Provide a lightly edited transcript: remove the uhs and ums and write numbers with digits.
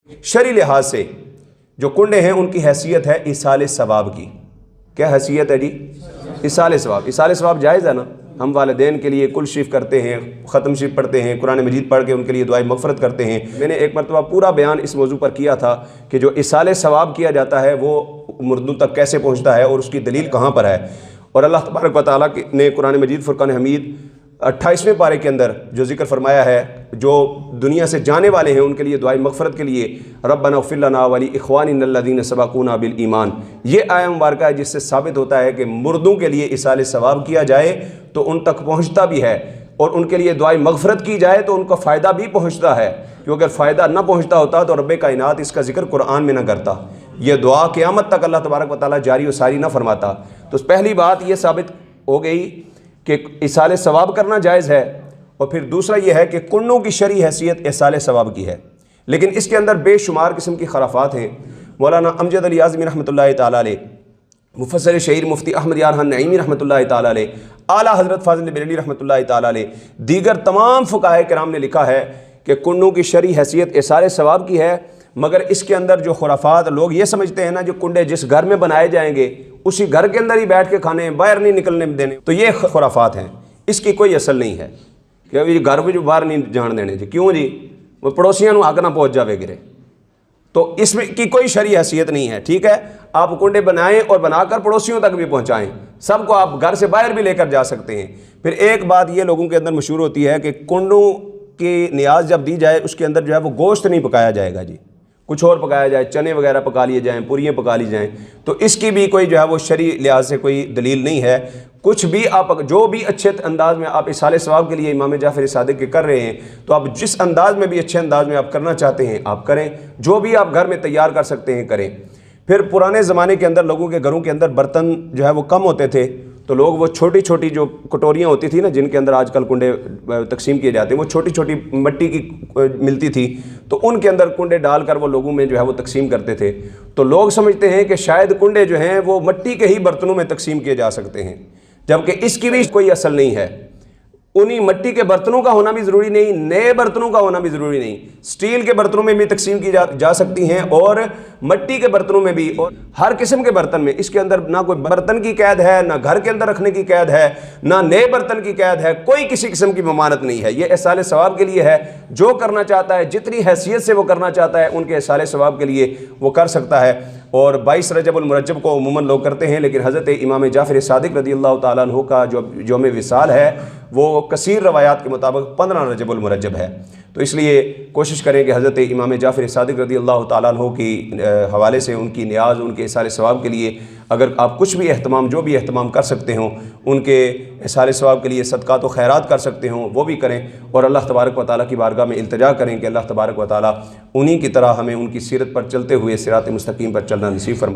शरई लिहाज से जो कुंडे हैं उनकी हैसियत है इसाले सवाब की। क्या हैसियत है जी? इसाले सवाब। इसाले सवाब जायज़ है ना? हम वालिदैन के लिए कुल शरीफ करते हैं, ख़त्म शरीफ पढ़ते हैं, कुरान मजीद पढ़ के उनके लिए दुआए मग़फ़रत करते हैं। मैंने एक मरतबा पूरा बयान इस मौजू पर किया था कि जो इसाले सवाब किया जाता है वो मुर्दों तक कैसे पहुँचता है और उसकी दलील कहाँ पर है। और अल्लाह तबारक व तआला ने कुरान मजीद फ़ुरक़ान हमीद 28वें पारे के अंदर जो ज़िक्र फरमाया है, जो दुनिया से जाने वाले हैं उनके लिए दुआए मग़फ़रत के लिए रब्बना इग़फ़िर लना व ली इख़्वानिना अल्लज़ीना सबक़ूना बिल ईमान, ये आया मुबारक है जिससे साबित होता है कि मुर्दों के लिए इसाले सवाब किया जाए तो उन तक पहुँचता भी है, और उनके लिए दुआए मग़फ़रत की जाए तो उनका फ़ायदा भी पहुँचता है। क्योंकि अगर फ़ायदा ना पहुँचता होता तो रब्बे कायनात इसका ज़िक्र कुरान में ना करता, ये दुआ क़यामत तक अल्लाह तबारक व तआला जारी व सारी ना फरमाता। तो पहली बात ये साबित हो गई कि इसाले सवाब करना जायज़ है, और फिर दूसरा ये है कि कुंडों की शरई हैसियत इसाले सवाब की है। लेकिन इसके अंदर बेशुमार किस्म की खराफात हैं। मौलाना अमजद अली आज़मी रहमतुल्लाहि तआला अलैह, मुफस्सिर शहीर मुफ्ती अहमद यार खान नईमी रहमतुल्लाहि तआला अलैह, आला हज़रत फ़ाज़िल बरेलवी रहमतुल्लाहि तआला अलैह, दीगर तमाम फ़ुक़हा किराम ने लिखा है कि कुंडों की शरई हैसियत इसाले सवाब की है। मगर इसके अंदर जो खुराफात, लोग ये समझते हैं ना जो कुंडे जिस घर में बनाए जाएंगे उसी घर के अंदर ही बैठ के खाने, बाहर नहीं निकलने देने, तो ये खुराफात हैं। इसकी कोई असल नहीं है कि अभी घर में जो बाहर नहीं जान देने जी। क्यों जी? वो पड़ोसियों को आग ना पहुँच जावे गिरे, तो इसमें की कोई शरई हैसियत नहीं है। ठीक है, आप कुंडे बनाएं और बनाकर पड़ोसियों तक भी पहुँचाएँ, सबको आप घर से बाहर भी लेकर जा सकते हैं। फिर एक बात ये लोगों के अंदर मशहूर होती है कि कुंडों की नियाज जब दी जाए उसके अंदर जो है वो गोश्त नहीं पकाया जाएगा जी, कुछ और पकाया जाए, चने वगैरह पका लिए जाएँ, पूरियाँ पका ली जाएँ, तो इसकी भी कोई जो है वो शरई लिहाज से कोई दलील नहीं है। कुछ भी आप जो भी अच्छे अंदाज में आप इसाले सवाब के लिए इमाम जाफ़र सादिक के कर रहे हैं, तो आप जिस अंदाज में भी अच्छे अंदाज में आप करना चाहते हैं आप करें, जो भी आप घर में तैयार कर सकते हैं करें। फिर पुराने ज़माने के अंदर लोगों के घरों के अंदर बर्तन जो है वो कम होते थे, तो लोग वो छोटी छोटी जो कटोरियाँ होती थी ना, जिनके अंदर आजकल कुंडे तकसीम किए जाते हैं, वो छोटी छोटी मिट्टी की मिलती थी, तो उनके अंदर कुंडे डालकर वो लोगों में जो है वो तकसीम करते थे। तो लोग समझते हैं कि शायद कुंडे जो हैं वो मिट्टी के ही बर्तनों में तकसीम किए जा सकते हैं, जबकि इसकी भी कोई असल नहीं है। उन्हीं मिट्टी के बर्तनों का होना भी ज़रूरी नहीं, नए बर्तनों का होना भी ज़रूरी नहीं। स्टील के बर्तनों में भी तकसीम की जा सकती हैं, और मिट्टी के बर्तनों में भी, और हर किस्म के बर्तन में। इसके अंदर ना कोई बर्तन की कैद है, ना घर के अंदर रखने की कैद है, ना नए बर्तन की कैद है, कोई किसी किस्म की ममानत नहीं है। ये इसाले सवाब के लिए है, जो करना चाहता है, जितनी हैसियत से वो करना चाहता है, उनके इसाले सवाब के लिए वो कर सकता है। और 22 रजब उल मुरज्जब को उमूमन लोग करते हैं, लेकिन हज़रत इमाम जाफ़र सादिक रज़ियल्लाहु ताला अन्हु का जो यौम विसाल है वो कसीर रवायात के मुताबिक 15 रजब उल मुरज्जब है। तो इसलिए कोशिश करें कि हज़रत इमाम जाफ़र सादिक रज़ियल्लाहु ताला अन्हु की हवाले से उनकी नियाज़, उनके इसाले सवाब के लिए अगर आप कुछ भी अहतमाम, जो भी अहतमाम कर सकते हों, उनके इसाले सवाब के लिए सदक़ात व खैरात कर सकते हों, वो भी करें। और अल्लाह तबारक व तआला की बारगाह में इल्तिजा करें कि अल्लाह तबारक व तआला उन्हीं की तरह हमें उनकी सीरत पर चलते हुए सिरात मुस्तकीम पर चलना नसीब फरमाए।